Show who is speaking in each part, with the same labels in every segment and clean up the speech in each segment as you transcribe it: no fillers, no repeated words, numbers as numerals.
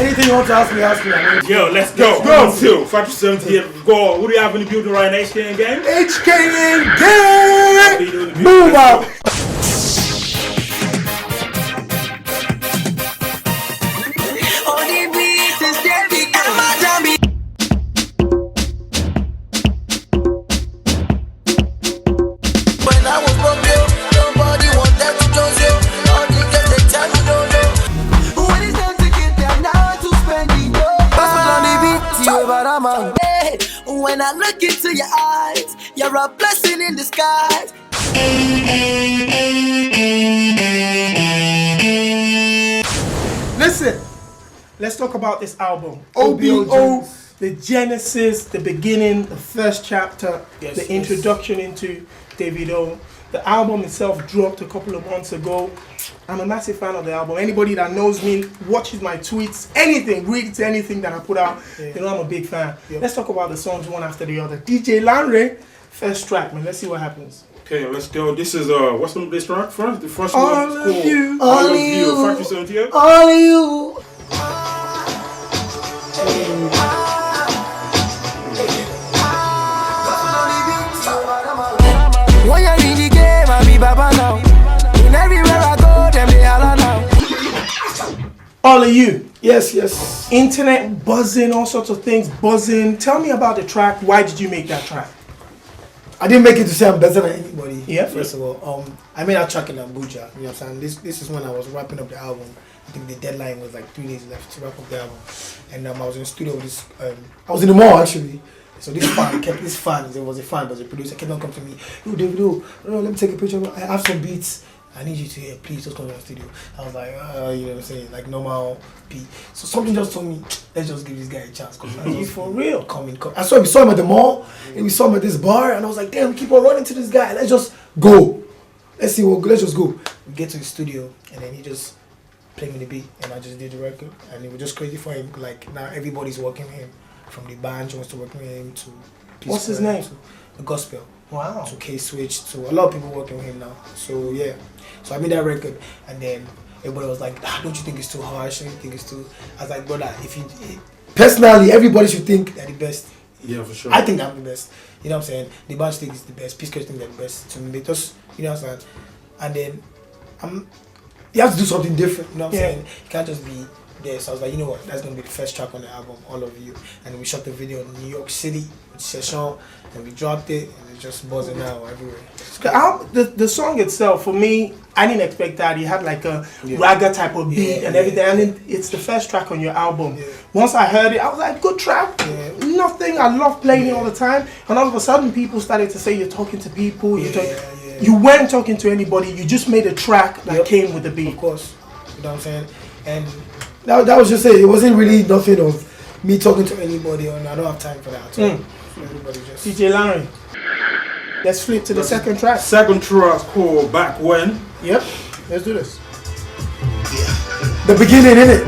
Speaker 1: Anything you want to ask me, ask me.
Speaker 2: Yo, let's go. Go to FACTORY78. Go. Who do you have in the building right now? HKN gang?
Speaker 1: HKN gang! Move out!
Speaker 3: When I look into your eyes, you're a blessing in disguise.
Speaker 4: Listen, let's talk about this album. OBO, the genesis, the beginning, the first chapter, the introduction into Davido. The album itself dropped a couple of months ago. I'm a massive fan of the album. Anybody that knows me, watches my tweets, anything, reads anything that I put out, you know I'm a big fan. Let's talk about the songs one after the other. DJ Lanre, first track, man. Let's see what happens.
Speaker 2: Okay, let's go. This is what's the name of this track first? The first
Speaker 4: All
Speaker 2: one is
Speaker 4: of
Speaker 2: called
Speaker 4: You.
Speaker 2: All of You. FACTORY78.
Speaker 3: All of you. When you're in the game, I be Baba now. And everywhere I go, them they holla now.
Speaker 4: All of You.
Speaker 1: Yes, yes.
Speaker 4: Internet buzzing, all sorts of things buzzing. Tell me about the track. Why did you make that track?
Speaker 1: I didn't make it to say I'm better than anybody.
Speaker 4: Yeah.
Speaker 1: First of all, I made that track in Abuja. You know what I'm saying? This is when I was wrapping up the album. I think the deadline was like 3 days left to wrap up the album, and I was in the studio with this. I was in the mall actually. So this fan kept this fan. There was a fan, but the producer kept on coming to me. Yo, Davido, let me take a picture. I have some beats. I need you to hear. Please just come to the studio. I was like, you know what I'm saying, like normal beat. So something just told me, let's just give this guy a chance. Cause
Speaker 4: He's for real.
Speaker 1: Come. I saw we saw him at the mall, and we saw him at this bar, and I was like, damn, keep on running to this guy. Let's just go. Let's see what. Let's just go. We get to the studio, and then he just played me the beat, and I just did the record, and it was just crazy for him. Like now everybody's working with him, from the band wants to work with him to.
Speaker 4: What's his name?
Speaker 1: To the gospel.
Speaker 4: Wow.
Speaker 1: To K-Switch, to a lot of people working with him now. So yeah, so I made that record, and then everybody was like, don't you think it's too harsh? Don't you think it's too? I was like, brother, personally, everybody should think they're the best.
Speaker 2: Yeah, for sure.
Speaker 1: I think I'm the best. You know what I'm saying? The band think it's the best. Peace Church think they're the best. To me, just you know what I'm saying. And then you have to do something different. You know what I'm saying? You can't just be there. So I was like, you know what? That's gonna be the first track on the album, All of You. And we shot the video in New York City with Session, and we dropped it, and it's just buzzing now everywhere.
Speaker 4: The song itself, for me, I didn't expect that. It had like a ragga type of beat and everything, and then it's the first track on your album. Once I heard it, I was like, good track. Nothing. I love playing it all the time, and all of a sudden, people started to say you're talking to people. You weren't talking to anybody. You just made a track that came with the beat.
Speaker 1: Of course, you know what I'm saying. And that was just it. It wasn't really nothing of me talking to anybody, and I don't have time for that. So everybody just.
Speaker 4: DJ Larry. Let's flip to the second track.
Speaker 2: Second track called Back When.
Speaker 4: Yep. Let's do this.
Speaker 1: The beginning, innit?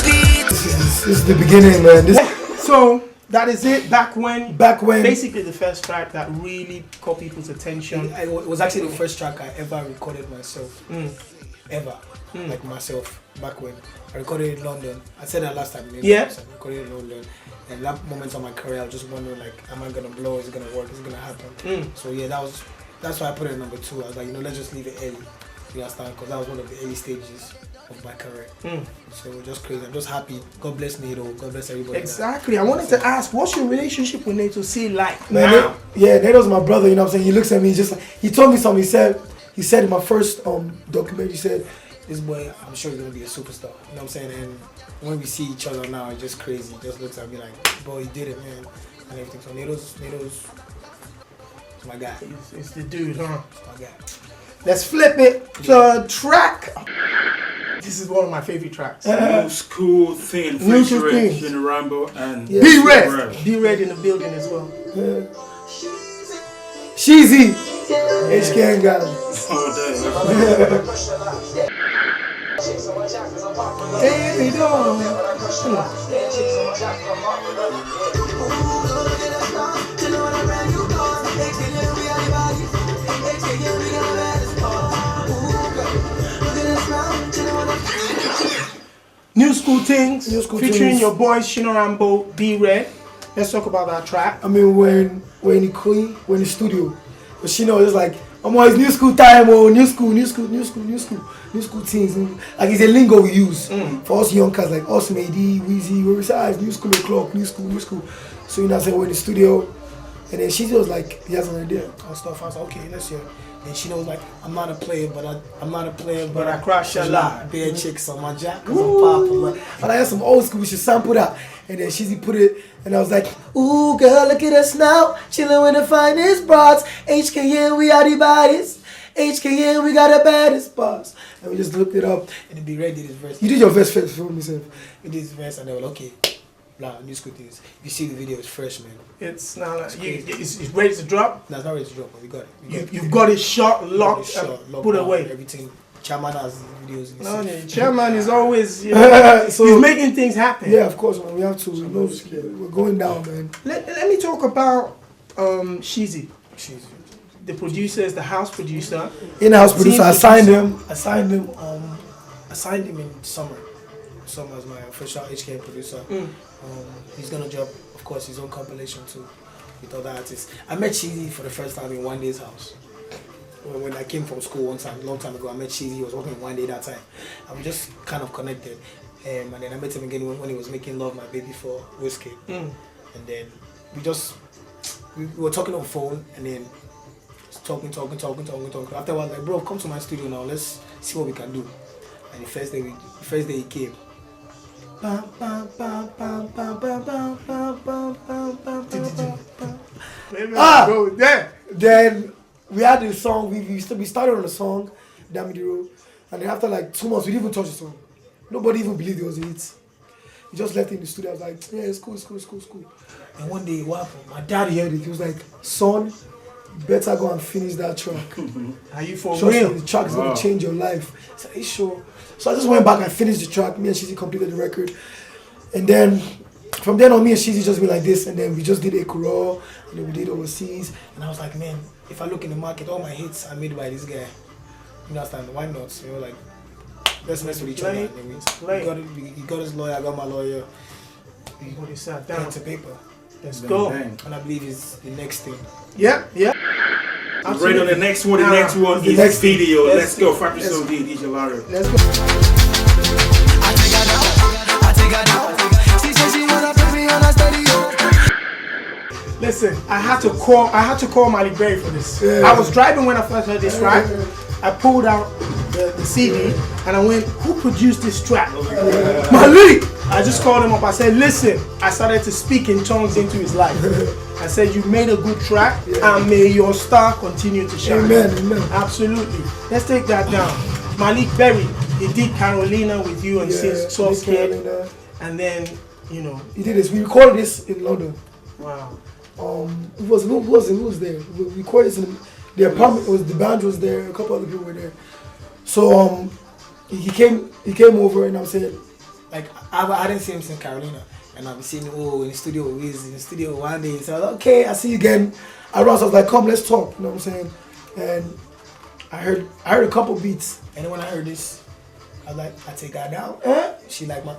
Speaker 1: This is the beginning, man.
Speaker 4: So that is it. Back when.
Speaker 1: Basically
Speaker 4: the first track that really caught people's attention.
Speaker 1: It was actually the first track I ever recorded myself. Ever. Like myself. Back when. I recorded it in London. I said that last time.
Speaker 4: Yeah.
Speaker 1: I recorded it in London. And that moment of my career, I was just wondering, like, am I gonna blow? Is it gonna work? Is it gonna happen? So yeah, that's why I put it at number 2. I was like, let's just leave it early. You understand? Because that was one of the early stages of my career. So just crazy. I'm just happy. God bless Nato. God bless everybody.
Speaker 4: Exactly. I wanted to ask, what's your relationship with Nato C like
Speaker 1: man,
Speaker 4: now?
Speaker 1: Nato's my brother. You know what I'm saying? He looks at me just like, he told me something. He said in my first documentary, he said, this boy, I'm sure he's gonna be a superstar. You know what I'm saying? And when we see each other now, it's just crazy. He just looks at me like, boy, he did it, man, and everything. So Nato's my guy.
Speaker 4: It's the dude, huh?
Speaker 1: It's my guy.
Speaker 4: Let's flip it to track. This is one of my favorite tracks.
Speaker 2: New School Thing featuring in Rambo and
Speaker 4: B-Red in the building as well.
Speaker 1: Sheezy. HKN got him.
Speaker 4: School Things, featuring
Speaker 1: Things.
Speaker 4: your boys Shino Rambo, B Red. Let's talk about that track.
Speaker 1: I mean, when we're in the studio, but she knows it's like, I'm always new school time, oh, new school things. Like it's a lingo we use for us young cats like us, Mady, Weezy, we say new school o'clock, new school. So you know what I'm saying, we're in the studio, and then she was like, he has an idea and stuff. I was like, okay, let's hear. And she knows like, I'm not a player, but I crash a lot. Bare chicks on my jack, cause I'm popular. But I had some old school, we should sample that. And then she put it, and I was like, ooh, girl, look at us now, chilling with the finest broads. HKN, we are the baddest. HKN, we got the baddest boss. And we just looked it up, and then B Red did his verse. You did your verse first for me, sir. We did his verse, and they were like, okay, blah, new school things. If you see the video, it's fresh, man.
Speaker 4: It's not like, it's ready to drop?
Speaker 1: No, it's not ready to drop, but we got it.
Speaker 4: You've got it shot, locked, put away.
Speaker 1: Everything. Chairman has videos.
Speaker 4: No, the chairman is always, you know, so, he's making things happen.
Speaker 1: Yeah, of course, man. We have to. We're going down, man.
Speaker 4: Let me talk about Sheezy. The producer is the house producer.
Speaker 1: In-house producer. I signed him in summer. Summer as my official HK producer. He's gonna drop, of course, his own compilation too with other artists. I met Sheezy for the first time in One Day's house. When I came from school long time ago, I met Sheezy. He was working in One Day that time. And we just kind of connected. And then I met him again when he was making Love My Baby for Whiskey. And then we were talking on the phone, and then talking. After a while, like, bro, come to my studio now. Let's see what we can do. And the first day he came. Then we had the song. We started on the song, Davido, and then after like 2 months, we didn't even touch the song. Nobody even believed it was a hit. We just left it in the studio. I was like, yeah, it's cool. And one day, what happened? My dad heard it. He was like, son, you better go and finish that track.
Speaker 4: Are you for
Speaker 1: Trust
Speaker 4: real?
Speaker 1: me, the track is gonna change your life. I said, are you sure? So I just went back and finished the track. Me and Sheezy completed the record, and then from then on, me and Sheezy just been like this. And then we just did Ekuro, and then we did Overseas. And I was like, man, if I look in the market, all my hits are made by this guy. You understand? Why not? You know, like, let's mess with each other. He got his lawyer, I got my lawyer.
Speaker 4: What is that? Down
Speaker 1: to paper.
Speaker 4: Let's go.
Speaker 1: And I believe it's the next thing.
Speaker 4: Yeah.
Speaker 2: Right on the next one. The next one is this video. Let's go. FACTORY78, DJ Larry.
Speaker 4: Let's go.
Speaker 3: I take her down. She said she wanna put me on a stereo.
Speaker 4: Listen, I had to call Malik Berry for this.
Speaker 1: Yeah.
Speaker 4: I was driving when I first heard this track. I pulled out the CD and I went, who produced this track? Malik! I just called him up. I said, listen, I started to speak in tongues into his life. I said, you made a good track and may your star continue to shine.
Speaker 1: Amen.
Speaker 4: Absolutely. Let's take that down. Malik Berry, he did Carolina with you and since Source Kid. And then, you know.
Speaker 1: He did this. We recorded this in London.
Speaker 4: Wow.
Speaker 1: Who was there? We recorded this in the apartment. The band was there. A couple other people were there. So he came over, and I was saying, like, I didn't see him since Carolina, and I've been seeing him in the studio with Wiz, in the studio one day. So I was like, okay, I see you again. I was like, come, let's talk. You know what I'm saying? And I heard a couple beats, and then when I heard this, I was like, I take her down. She like my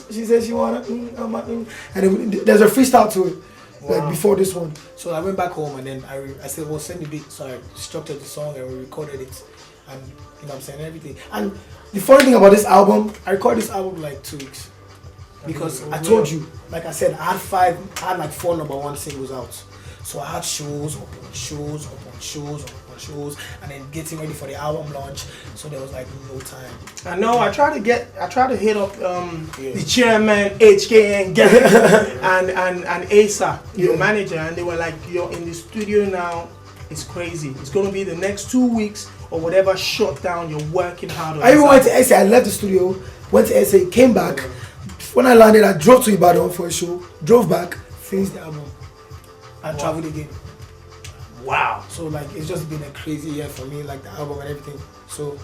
Speaker 1: She said she wanna and then there's a freestyle to it. Wow. Like before this one. So I went back home, and then I said, well, send the beat. So I structured the song and we recorded it, and you know what I'm saying, everything. And the funny thing about this album, I recorded this album like 2 weeks. Because I told you, like I said, I had like 4 #1 singles out. So I had shows upon shows, and then getting ready for the album launch. So there was like no time.
Speaker 4: I know. I try to hit up the chairman, HKN, and Asa, your manager, and they were like, "You're in the studio now. It's crazy. It's gonna be the next 2 weeks or whatever. Shut down. You're working hard on."
Speaker 1: I even went to SA. I left the studio, went to SA, came back. When I landed, I drove to Ibadan for a show. Drove back, finished the album, and traveled again. Wow. So like it's just been a crazy year for me, like the album and everything. So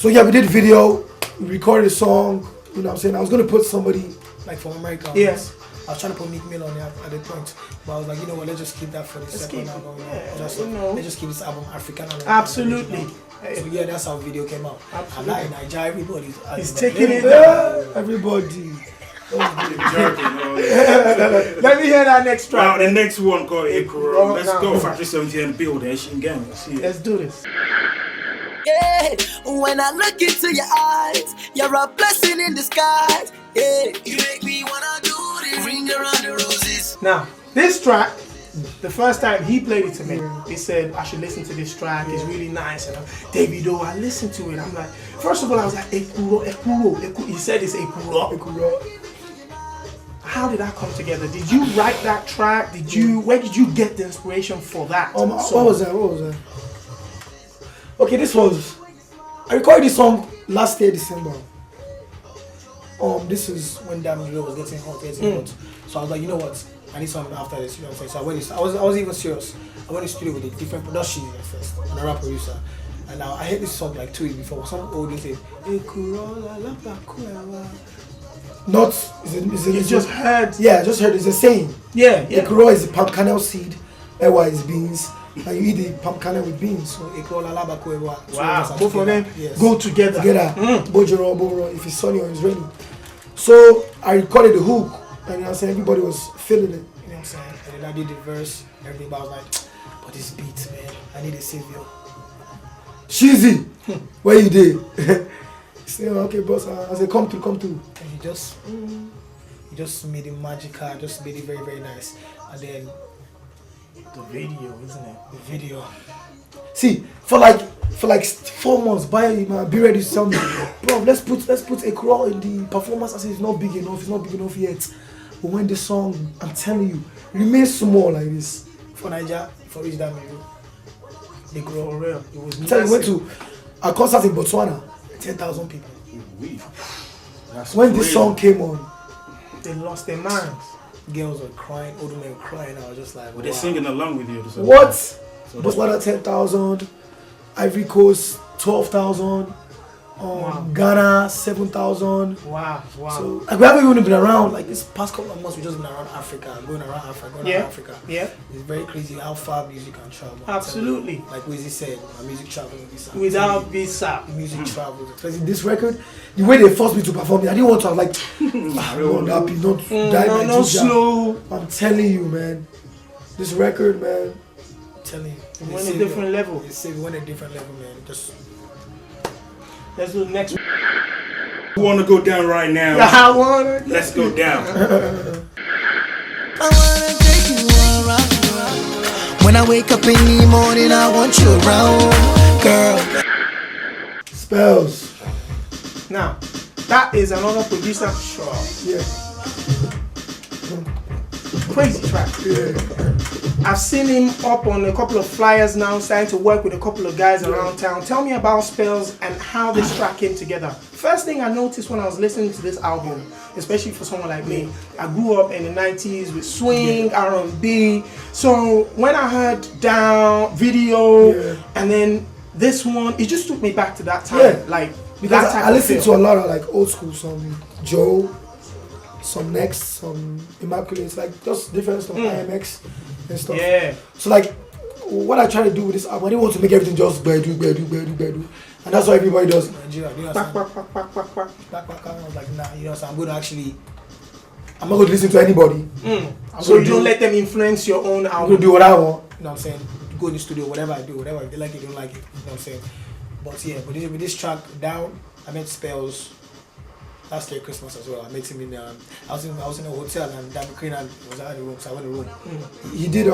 Speaker 1: yeah, we did video, we recorded a song, you know what I'm saying? I was gonna put somebody like from America on this. I was trying to put Meek Mill on it at the point, but I was like, you know what, let's just keep that for the second album. Let's just keep this album African.
Speaker 4: Absolutely.
Speaker 1: So yeah, that's how video came out.
Speaker 4: Absolutely.
Speaker 1: And now in Nigeria, everybody
Speaker 4: is taking it down.
Speaker 1: Everybody.
Speaker 4: Let me hear that next track.
Speaker 2: Wow, the next one called April. Let's go FACTORY78 and build that shit again.
Speaker 4: Let's do this.
Speaker 3: Yeah, when I look into your eyes, you're a blessing in disguise. Yeah, you make me wanna do the ring around the roses.
Speaker 4: Now, this track, the first time he played it to me, he said I should listen to this track. It's really nice. And Davido, I listened to it. I'm like, first of all, I was like, Ekuro. He said it's Ekuro. How did that come together? Did you write that track? Where did you get the inspiration for that?
Speaker 1: What was that? Okay, I recorded this song last year, December. This is when Davido was getting hot. So I was like, you know what? I need something after this, you know what I'm saying? So I was even serious. I went to the studio with a different production at first, and a rap producer. And now I heard this song like 2 weeks before. Some old dude said, not,
Speaker 4: you just heard.
Speaker 1: Yeah, I just heard it's a saying.
Speaker 4: Yeah.
Speaker 1: Ekuro is the palm kernel seed, Ewa is beans, and you eat the palm kernel with beans. So Ekuro lalabako Ewa.
Speaker 4: Wow, both of them go together.
Speaker 1: Bojoro, if it's sunny or it's rainy. So I recorded the hook, and I said everybody was feeling it. You know what I'm saying? And then I did the verse, everything, but I was like, but this beat, man, I need a savior. Sheezy, where you did? He said, okay, boss. I said, come through. And he just made it magical, just made it very, very nice. And then
Speaker 4: the video, isn't it?
Speaker 1: The video. See, for like 4 months, be ready to tell me, bro, let's put Ekuro in the performance. I said it's not big enough yet. But when the song, I'm telling you, remains small like this. For Nigeria, for reach that video. Ekuro, for real. It was massive. Went to a concert in Botswana, 10,000 people. When this song came on,
Speaker 4: they lost their minds.
Speaker 1: Girls were crying, old men were crying. I was just like,
Speaker 2: wow. They're singing along with you.
Speaker 1: What? So Botswana 10,000, Ivory Coast 12,000, Ghana 7,000.
Speaker 4: Wow.
Speaker 1: So like, we haven't even been around. Like this past couple of months, we've just been around Africa, going around Africa.
Speaker 4: Yeah.
Speaker 1: It's very crazy how far music can travel.
Speaker 4: Absolutely.
Speaker 1: Like Wizzy said, my music travels
Speaker 4: without visa.
Speaker 1: Music travels. Especially this record, the way they forced me to perform it, I didn't want to. I was like, I'm not happy, not
Speaker 4: slow.
Speaker 1: I'm telling you, man, this record, man. I'm telling you.
Speaker 4: We went a different level.
Speaker 1: We went a different level, man. Just
Speaker 4: let's do the next one.
Speaker 2: We want to go down right now. Let's go down.
Speaker 3: I wanna take you around. When I wake up in the morning, I want you around, girl.
Speaker 1: Spells.
Speaker 4: Now, that is another producer.
Speaker 1: Yeah.
Speaker 4: Crazy track.
Speaker 1: Yeah.
Speaker 4: I've seen him up on a couple of flyers now, starting to work with a couple of guys around town. Tell me about Spells and how this track came together. First thing I noticed when I was listening to this album, especially for someone like me, I grew up in the 90s with swing, R&B. So when I heard Down, Video, and then this one, it just took me back to that time.
Speaker 1: Yeah.
Speaker 4: Like,
Speaker 1: because I listened to a lot of like old school songs, Joe, some Next, some Immaculate, like just different stuff, IMX and stuff.
Speaker 4: Yeah.
Speaker 1: So like, what I try to do with this album, I didn't want to make everything just bedu, and that's what everybody does in Nigeria. You know what I'm saying? I was like, nah, you know what I'm not going to listen to anybody.
Speaker 4: So you don't let them influence your own album.
Speaker 1: I'm going to do what I want. You know what I'm saying? Go in the studio, whatever I do, whatever. If they like it, they don't like it. You know what I'm saying? But yeah, with this track, Down, I met Spells last year Christmas as well. I met him in I was in a hotel and Dan McCrane was out of the room, so I went to the room. He did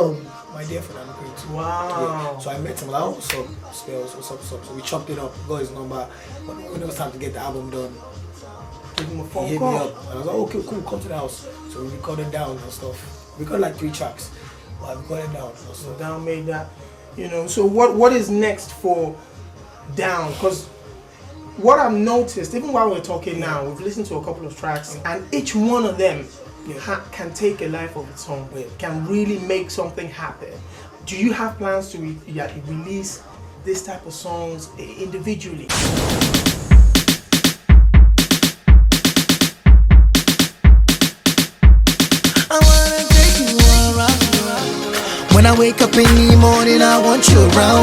Speaker 1: My Dear for Dan McCrane too.
Speaker 4: Wow.
Speaker 1: Yeah. So I met him like, what's up, Spells, what's up. So we chopped it up, got his number. When it was time to get the album done,
Speaker 4: give him a phone
Speaker 1: he hit
Speaker 4: call.
Speaker 1: me up. And I was like, okay, cool, come to the house. So we recorded Down and stuff. We got like 3 tracks. But I recorded Down.
Speaker 4: So Down made that, you know. So what is next for Down? Because what I've noticed, even while we're talking now, we've listened to a couple of tracks, and each one of them can take a life of its own, can really make something happen. Do you have plans to release this type of songs individually?
Speaker 3: When I wake up in the morning, I want you around